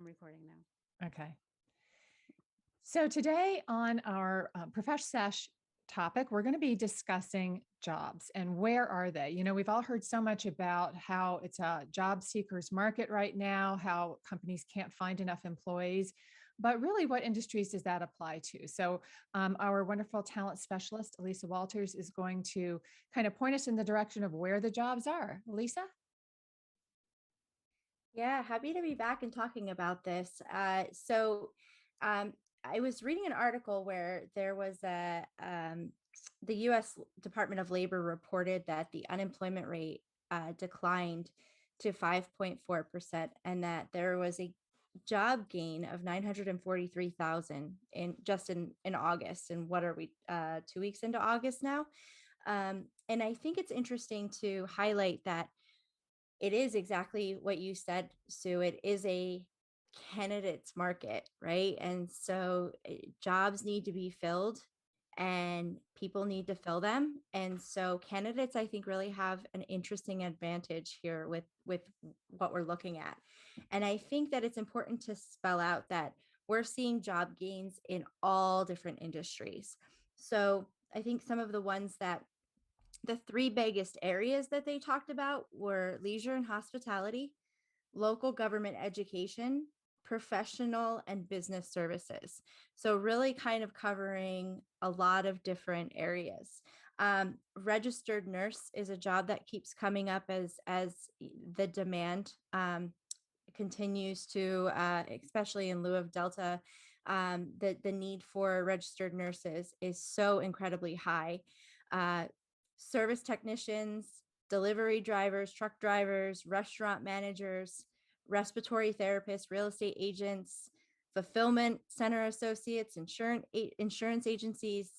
recording now. Okay. So today on our Profesh Sesh topic, we're going to be discussing jobs and where are they? We've all heard so much about how it's a job seekers market right now, how companies can't find enough employees. But really, what industries does that apply to? So, our wonderful talent specialist, Alisa Walters, is going to kind of point us in the direction of where the jobs are. Alisa? Yeah, happy to be back and talking about this. So I was reading an article where there was the U.S. Department of Labor reported that the unemployment rate declined to 5.4%, and that there was a job gain of 943,000 in August. And what are we, 2 weeks into August now? And I think it's interesting to highlight that it is exactly what you said, Sue. It is a candidates market, right? And so jobs need to be filled and people need to fill them. And so candidates, I think, really have an interesting advantage here with what we're looking at. And I think that it's important to spell out that we're seeing job gains in all different industries. So I think some of the ones that the three biggest areas that they talked about were leisure and hospitality, local government education, professional and business services. So really kind of covering a lot of different areas. Registered nurse is a job that keeps coming up as the demand continues to, especially in lieu of Delta, the need for registered nurses is so incredibly high. Uh, Service technicians, delivery drivers, truck drivers, restaurant managers, respiratory therapists, real estate agents, fulfillment center associates, insurance agencies,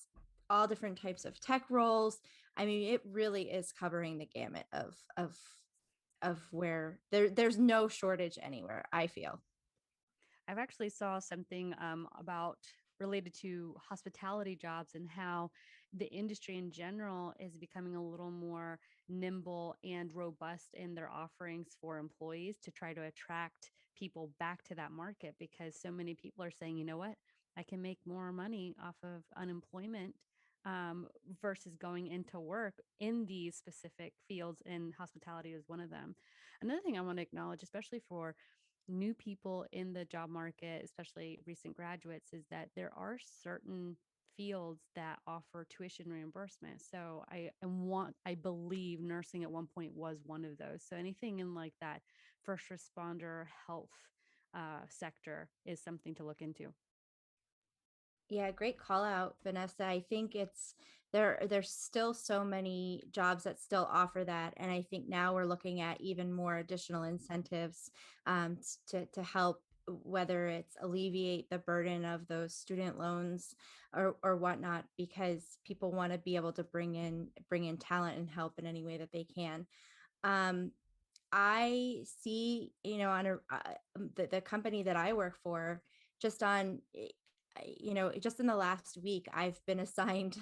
all different types of tech roles. I mean, it really is covering the gamut of where there's no shortage anywhere, I feel. I've actually saw something about related to hospitality jobs and how the industry in general is becoming a little more nimble and robust in their offerings for employees to try to attract people back to that market, because so many people are saying, you know what, I can make more money off of unemployment versus going into work in these specific fields, and hospitality is one of them. Another thing I want to acknowledge, especially for new people in the job market, especially recent graduates, is that there are certain fields that offer tuition reimbursement. So I believe nursing at one point was one of those. So anything in like that first responder health sector is something to look into. Yeah, great call out, Vanessa. I think there's still so many jobs that still offer that. And I think now we're looking at even more additional incentives to help, whether it's alleviate the burden of those student loans or whatnot, because people want to be able to bring in talent and help in any way that they can. Um, I see, on the company that I work for, just on just in the last week, I've been assigned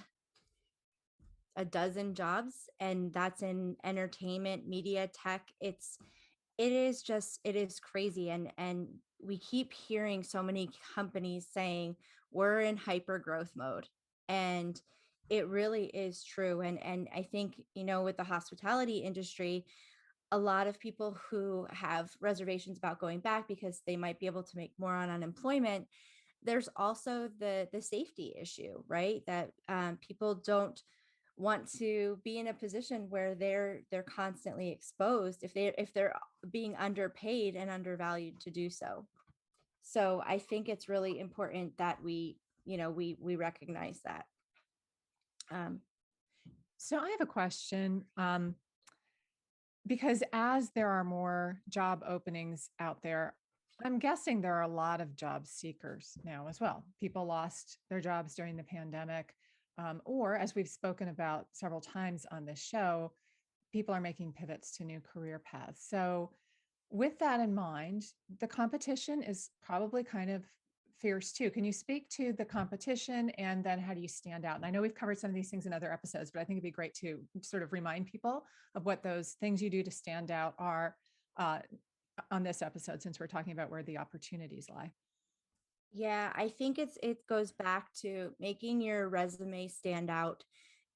a dozen jobs, and that's in entertainment, media, tech. It is crazy. And we keep hearing so many companies saying we're in hyper growth mode. And it really is true. And I think, with the hospitality industry, a lot of people who have reservations about going back because they might be able to make more on unemployment. There's also the safety issue, right? That people don't want to be in a position where they're constantly exposed if they're being underpaid and undervalued to do so. So I think it's really important that we recognize that. Um, So I have a question. Because as there are more job openings out there, I'm guessing there are a lot of job seekers now as well. People lost their jobs during the pandemic, or as we've spoken about several times on this show, people are making pivots to new career paths. So, with that in mind, the competition is probably kind of fierce too. Can you speak to the competition and then how do you stand out? And I know we've covered some of these things in other episodes, but I think it'd be great to sort of remind people of what those things you do to stand out are, uh, on this episode, since we're talking about where the opportunities lie? Yeah, I think it goes back to making your resume stand out.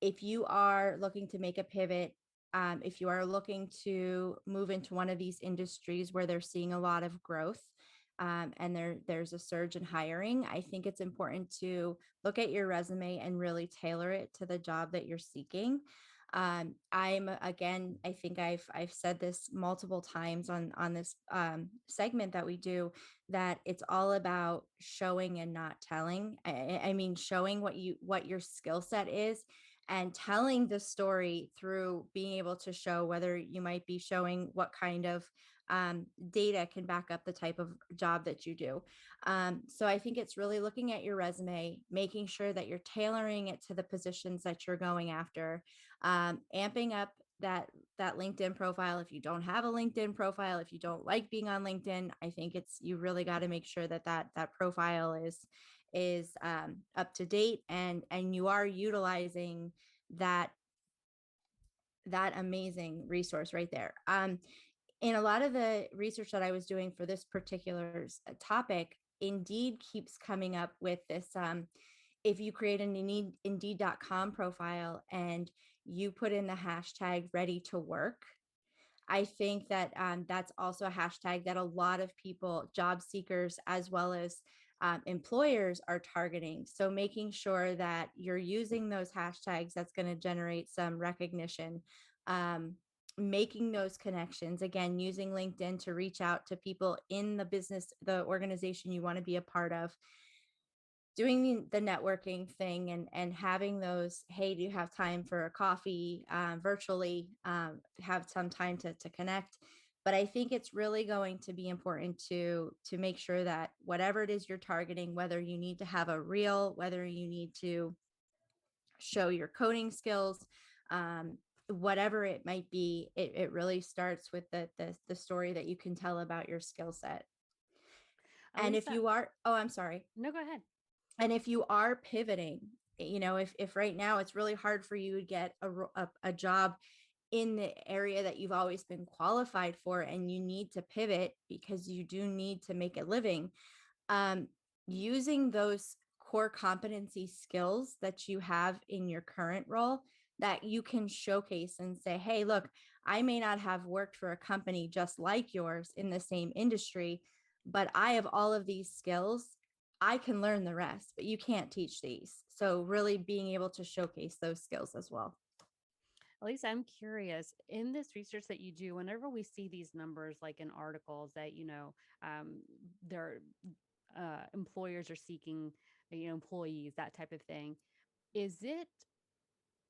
If you are looking to make a pivot, if you are looking to move into one of these industries where they're seeing a lot of growth, and there's a surge in hiring, I think it's important to look at your resume and really tailor it to the job that you're seeking. Again, I think I've said this multiple times on this segment that we do, that it's all about showing and not telling. I mean, showing what your skill set is, and telling the story through being able to show, whether you might be showing what kind of data can back up the type of job that you do. So I think it's really looking at your resume, making sure that you're tailoring it to the positions that you're going after, amping up that LinkedIn profile. If you don't have a LinkedIn profile, if you don't like being on LinkedIn, I think you really got to make sure that profile is up to date, and you are utilizing that amazing resource right there. In a lot of the research that I was doing for this particular topic, Indeed keeps coming up with this. If you create an Indeed.com profile and you put in the hashtag ready to work, I think that that's also a hashtag that a lot of people, job seekers, as well as employers, are targeting. So making sure that you're using those hashtags, that's going to generate some recognition. Um, Making those connections, again, using LinkedIn to reach out to people in the business, the organization you want to be a part of, doing the networking thing, and having those, hey, do you have time for a coffee, virtually, have some time to connect. But I think it's really going to be important to make sure that whatever it is you're targeting, whether you need to have a reel, whether you need to show your coding skills, whatever it might be, it really starts with the story that you can tell about your skill set. And if Alisa, you are, oh, I'm sorry. no, go ahead. And if you are pivoting, if right now it's really hard for you to get a job in the area that you've always been qualified for, and you need to pivot because you do need to make a living, um, using those core competency skills that you have in your current role, that you can showcase and say, hey, look, I may not have worked for a company just like yours in the same industry, but I have all of these skills. I can learn the rest, but you can't teach these. So really being able to showcase those skills as well. Alisa, I'm curious, in this research that you do, whenever we see these numbers, like in articles that, their employers are seeking, employees, that type of thing, is it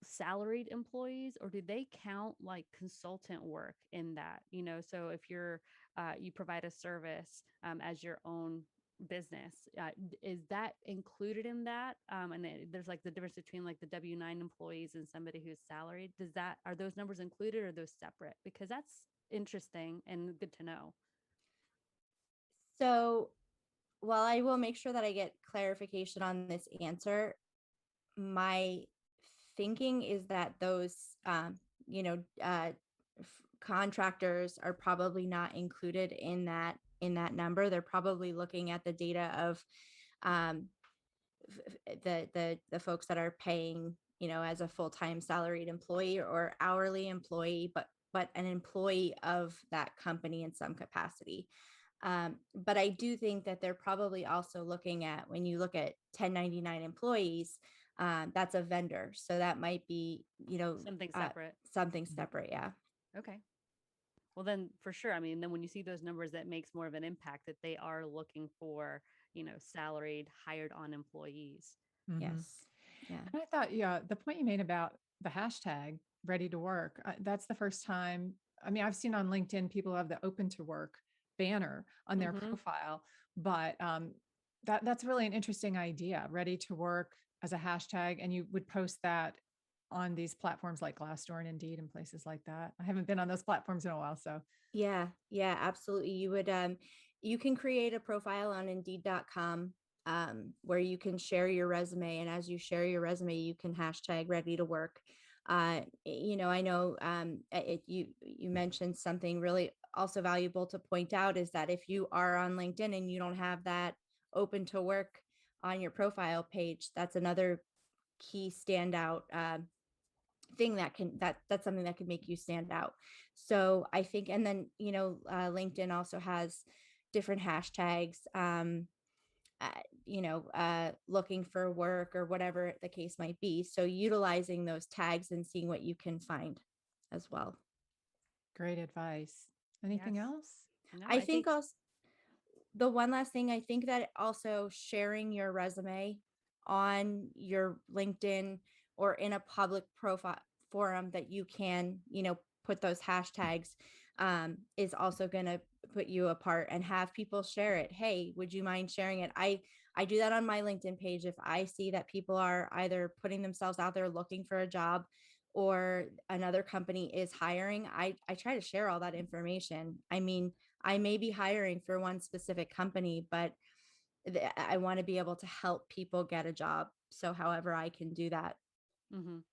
salaried employees, or do they count like consultant work in that? So if you provide a service as your own business, is that included in that? And there's like the difference between like the W-9 employees and somebody who's salaried. Are those numbers included, or are those separate? Because that's interesting and good to know. So while I will make sure that I get clarification on this answer, my thinking is that those, you know, uh, contractors are probably not included in that number. They're probably looking at the data of um, the folks that are paying, as a full-time salaried employee or hourly employee, but an employee of that company in some capacity. But I do think that they're probably also looking at, when you look at 1099 employees, that's a vendor. So that might be, Something separate. something separate. Yeah. Okay. Well, then for sure. I mean, then when you see those numbers, that makes more of an impact that they are looking for, salaried, hired on employees. Mhm. Yes. Yeah. And I thought, yeah, the point you made about the hashtag ready to work, that's the first time. I mean, I've seen on LinkedIn people have the open to work banner on their Mhm. profile, but that's really an interesting idea, ready to work as a hashtag. And you would post that on these platforms like Glassdoor and Indeed and places like that. I haven't been on those platforms in a while. So, Yeah. Yeah, absolutely. You can create a profile on Indeed.com, where you can share your resume. And as you share your resume, you can hashtag ready to work. I know, you mentioned something really also valuable to point out is that if you are on LinkedIn and you don't have that open to work on your profile page, that's another key standout thing that's something that could make you stand out. So I think, and then, LinkedIn also has different hashtags, uh, looking for work or whatever the case might be. So utilizing those tags and seeing what you can find as well. Great advice. Yes. Anything else? No, I I think think also the one last thing, I think that also sharing your resume on your LinkedIn or in a public profile forum that you can, put those hashtags, is also going to put you apart and have people share it. Hey, would you mind sharing it? I do that on my LinkedIn page. If I see that people are either putting themselves out there looking for a job or another company is hiring, I try to share all that information. I mean, I may be hiring for one specific company, but I want to be able to help people get a job. So, however, I can do that. mhm.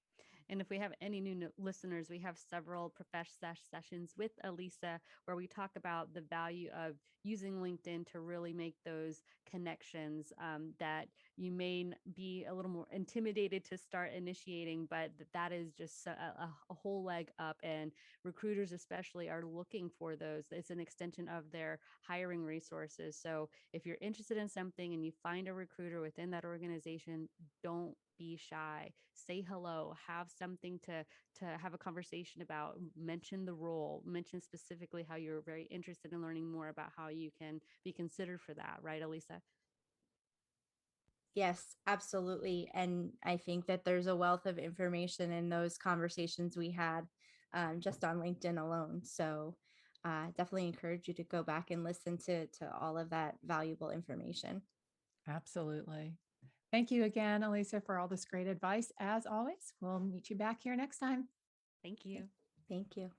And if we have any new listeners, we have several Profesh sessions with Alisa where we talk about the value of using LinkedIn to really make those connections that you may be a little more intimidated to start initiating, but that is just a whole leg up. And recruiters, especially, are looking for those. It's an extension of their hiring resources. So if you're interested in something and you find a recruiter within that organization, don't be shy, say hello, have something to have a conversation about, mention the role, mention specifically how you're very interested in learning more about how you can be considered for that, right, Alisa? Yes, absolutely. And I think that there's a wealth of information in those conversations we had, just on LinkedIn alone. So, definitely encourage you to go back and listen to all of that valuable information. Absolutely. Thank you again, Alisa, for all this great advice. As always, we'll meet you back here next time. Thank you. Thank you.